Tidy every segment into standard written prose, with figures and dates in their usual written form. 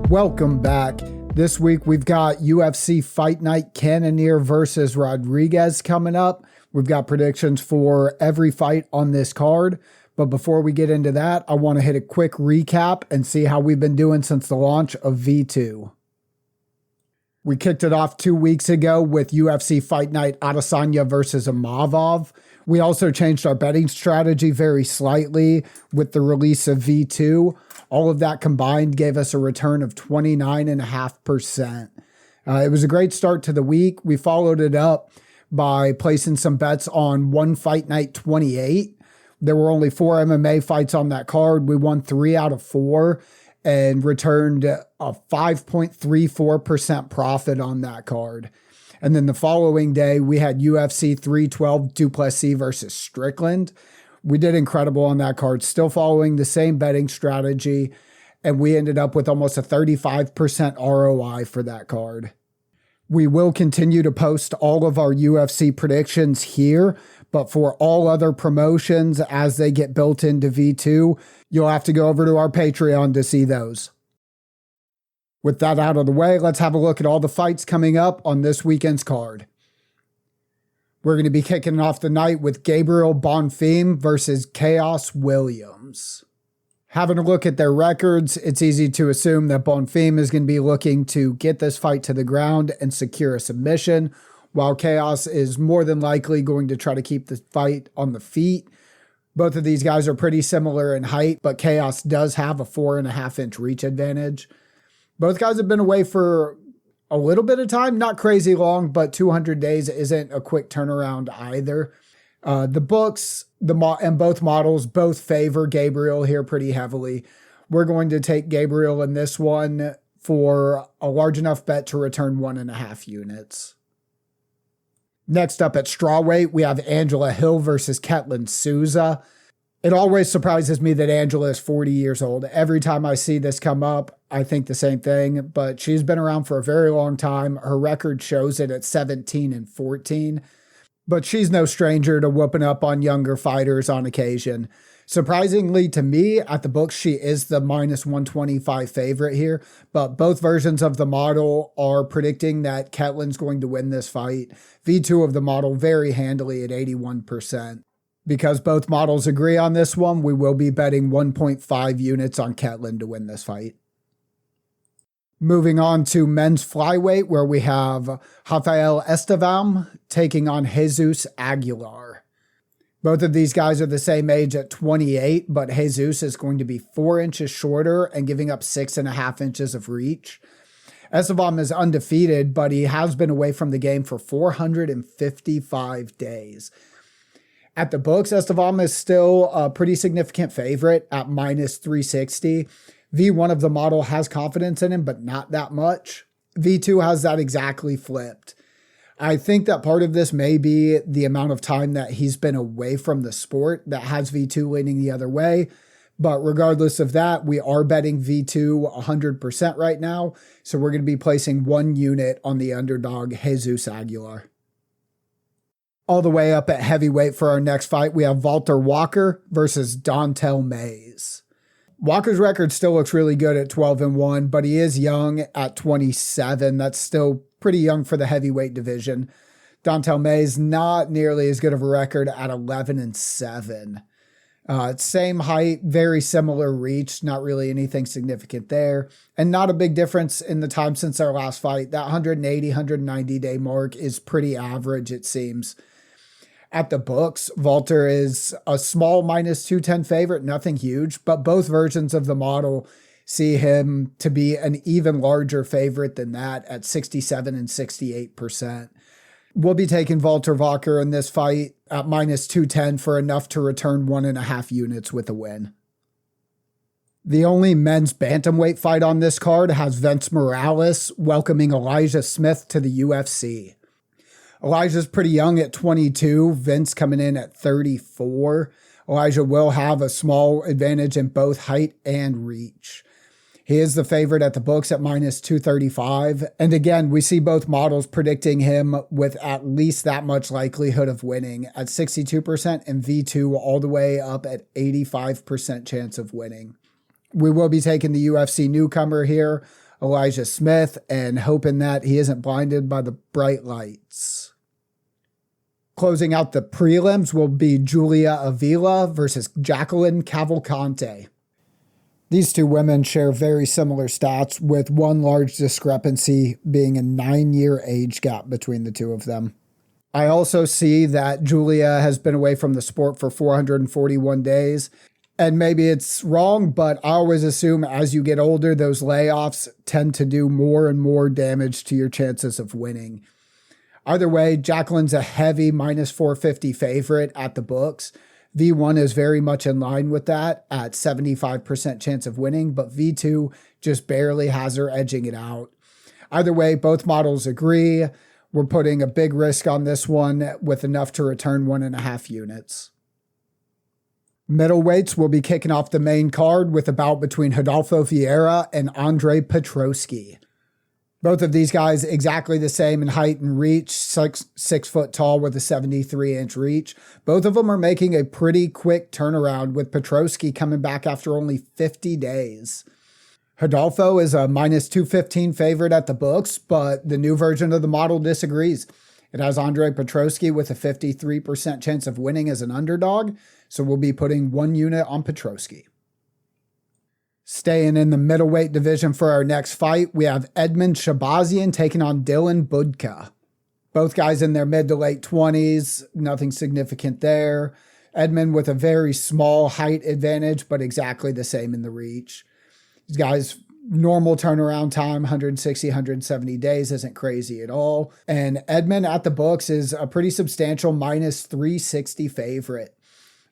Welcome back. This week we've got UFC Fight Night Cannonier versus Rodrigues coming up. We've got predictions for every fight on this card. But before we get into that, I want to hit a quick recap and see how we've been doing since the launch of V2. We kicked it off 2 weeks ago with UFC Fight Night Adesanya versus Imavov. We also changed our betting strategy very slightly with the release of V2. All of that combined gave us a return of 29.5%. It was a great start to the week. We followed it up by placing some bets on One Fight Night 28. There were only 4 MMA fights on that card. We won 3 out of 4 and returned a 5.34% profit on that card. And then the following day, we had UFC 312 Duplessis versus Strickland. We did incredible on that card, still following the same betting strategy, and we ended up with almost a 35% ROI for that card. We will continue to post all of our UFC predictions here, but for all other promotions, as they get built into V2, you'll have to go over to our Patreon to see those. With that out of the way, let's have a look at all the fights coming up on this weekend's card. We're going to be kicking off the night with Gabriel Bonfim versus Chaos Williams. Having a look at their records, it's easy to assume that Bonfim is going to be looking to get this fight to the ground and secure a submission, while Chaos is more than likely going to try to keep the fight on the feet. Both of these guys are pretty similar in height, but Chaos does have a 4.5-inch reach advantage. Both guys have been away for a little bit of time, not crazy long, but 200 days isn't a quick turnaround either. The books and both models both favor Gabriel here pretty heavily. We're going to take Gabriel in this one for a large enough bet to return 1.5 units. Next up at strawweight, we have Angela Hill versus Ketlin Souza. It always surprises me that Angela is 40 years old. Every time I see this come up, I think the same thing, but she's been around for a very long time. Her record shows it at 17-14, but she's no stranger to whooping up on younger fighters on occasion. Surprisingly to me, at the books, she is the -125 favorite here, but both versions of the model are predicting that Ketlin's going to win this fight. V2 of the model very handily at 81%. Because both models agree on this one, we will be betting 1.5 units on Ketlin to win this fight. Moving on to men's flyweight, where we have Rafael Estevam taking on Jesus Aguilar. Both of these guys are the same age at 28, but Jesus is going to be 4 inches shorter and giving up 6.5 inches of reach. Estevam is undefeated, but he has been away from the game for 455 days. At the books, Estevam is still a pretty significant favorite at -360. V1 of the model has confidence in him, but not that much. V2 has that exactly flipped. I think that part of this may be the amount of time that he's been away from the sport that has V2 leaning the other way. But regardless of that, we are betting V2 100% right now. So we're going to be placing 1 unit on the underdog, Jesus Aguilar. All the way up at heavyweight for our next fight, we have Walter Walker versus Dontel Mays. Walker's record still looks really good at 12-1, but he is young at 27. That's still pretty young for the heavyweight division. Dontel Mays not nearly as good of a record at 11-7. Same height, very similar reach, not really anything significant there. And not a big difference in the time since our last fight. That 180, 190 day mark is pretty average, it seems. At the books, Walter is a small -210 favorite, nothing huge, but both versions of the model see him to be an even larger favorite than that at 67 and 68%. We'll be taking Walter Walker in this fight at -210 for enough to return 1.5 units with a win. The only men's bantamweight fight on this card has Vince Morales welcoming Elijah Smith to the UFC. Elijah's pretty young at 22, Vince coming in at 34. Elijah will have a small advantage in both height and reach. He is the favorite at the books at -235. And again, we see both models predicting him with at least that much likelihood of winning at 62% and V2 all the way up at 85% chance of winning. We will be taking the UFC newcomer here, Elijah Smith and hoping that he isn't blinded by the bright lights. Closing out the prelims will be Julia Avila versus Jacqueline Cavalcante. These two women share very similar stats, with one large discrepancy being a 9-year age gap between the two of them. I also see that Julia has been away from the sport for 441 days. And maybe it's wrong, but I always assume as you get older, those layoffs tend to do more and more damage to your chances of winning. Either way, Jacqueline's a heavy minus 450 favorite at the books. V1 is very much in line with that at 75% chance of winning, but V2 just barely has her edging it out. Either way, both models agree. We're putting a big risk on this one with enough to return 1.5 units. Middleweights will be kicking off the main card with a bout between Rodolfo Vieira and Andre Petroski. Both of these guys exactly the same in height and reach, 6 foot tall with a 73-inch reach. Both of them are making a pretty quick turnaround, with Petroski coming back after only 50 days. Rodolfo is a minus 215 favorite at the books, but the new version of the model disagrees. It has Andre Petroski with a 53% chance of winning as an underdog, so we'll be putting 1 unit on Petroski. Staying in the middleweight division for our next fight, we have Edmund Shabazian taking on Dylan Budka. Both guys in their mid to late 20s, nothing significant there. Edmund with a very small height advantage, but exactly the same in the reach. These guys, normal turnaround time, 160, 170 days, isn't crazy at all. And Edmund at the books is a pretty substantial minus 360 favorite.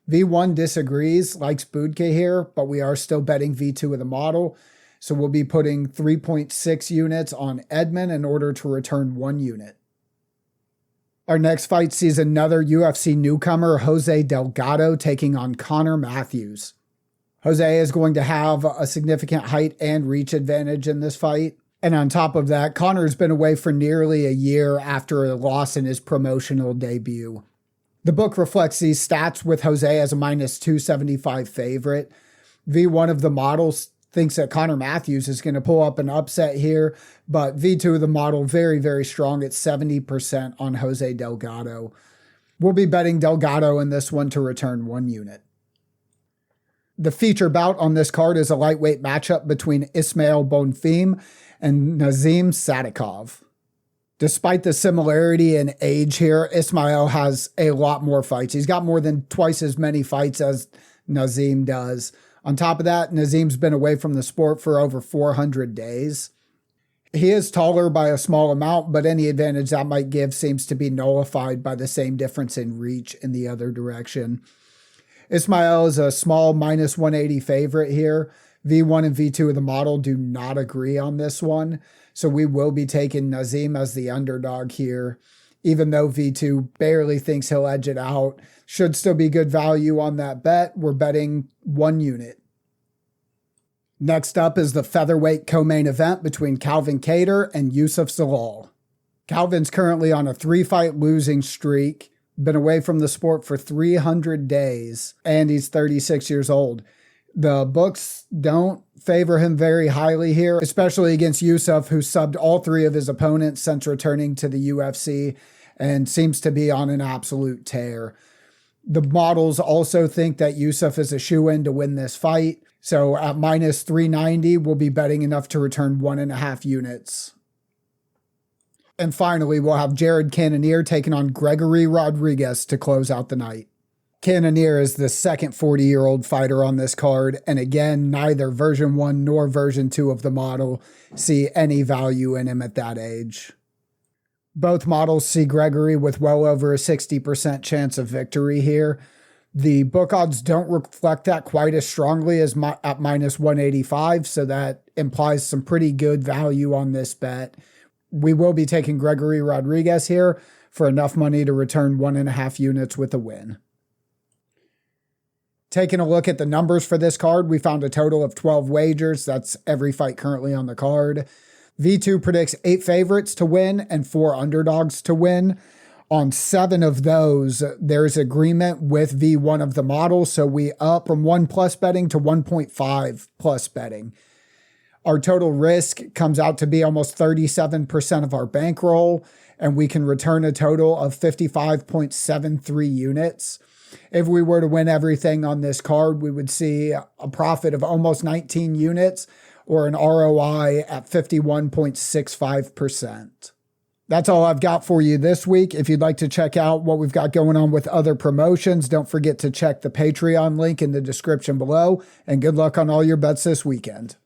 V1 disagrees, likes Budka here, but we are still betting V2 of the model. So we'll be putting 3.6 units on Edmund in order to return 1 unit. Our next fight sees another UFC newcomer, Jose Delgado, taking on Connor Matthews. Jose is going to have a significant height and reach advantage in this fight. And on top of that, Connor's been away for nearly a year after a loss in his promotional debut. The book reflects these stats with Jose as a minus 275 favorite. V1 of the models thinks that Connor Matthews is going to pull up an upset here, but V2 of the model very, very strong at 70% on Jose Delgado. We'll be betting Delgado in this one to return 1 unit. The feature bout on this card is a lightweight matchup between Ismail Bonfim and Nazim Sadikov. Despite the similarity in age here, Ismail has a lot more fights. He's got more than twice as many fights as Nazim does. On top of that, Nazim's been away from the sport for over 400 days. He is taller by a small amount, but any advantage that might give seems to be nullified by the same difference in reach in the other direction. Ismail is a small minus 180 favorite here. V1 and V2 of the model do not agree on this one, so we will be taking Nazim as the underdog here. Even though V2 barely thinks he'll edge it out, should still be good value on that bet. We're betting 1 unit. Next up is the featherweight co-main event between Calvin Kattar and Youssef Zalal. Calvin's currently on a 3-fight losing streak, been away from the sport for 300 days, and he's 36 years old. The books don't favor him very highly here, especially against Youssef, who subbed all 3 of his opponents since returning to the UFC and seems to be on an absolute tear. The models also think that Youssef is a shoo-in to win this fight. So at minus 390, we'll be betting enough to return 1.5 units. And finally, we'll have Jared Cannonier taking on Gregory Rodrigues to close out the night. Cannonier is the second 40-year-old fighter on this card, and again, neither version 1 nor version 2 of the model see any value in him at that age. Both models see Gregory with well over a 60% chance of victory here. The book odds don't reflect that quite as strongly as at minus 185, so that implies some pretty good value on this bet. We will be taking Gregory Rodrigues here for enough money to return 1.5 units with a win. Taking a look at the numbers for this card, we found a total of 12 wagers. That's every fight currently on the card. V2 predicts 8 favorites to win and 4 underdogs to win. On 7 of those, there's agreement with V1 of the model, so we up from 1+ betting to 1.5+ betting. Our total risk comes out to be almost 37% of our bankroll, and we can return a total of 55.73 units. If we were to win everything on this card, we would see a profit of almost 19 units or an ROI at 51.65%. That's all I've got for you this week. If you'd like to check out what we've got going on with other promotions, don't forget to check the Patreon link in the description below, and good luck on all your bets this weekend.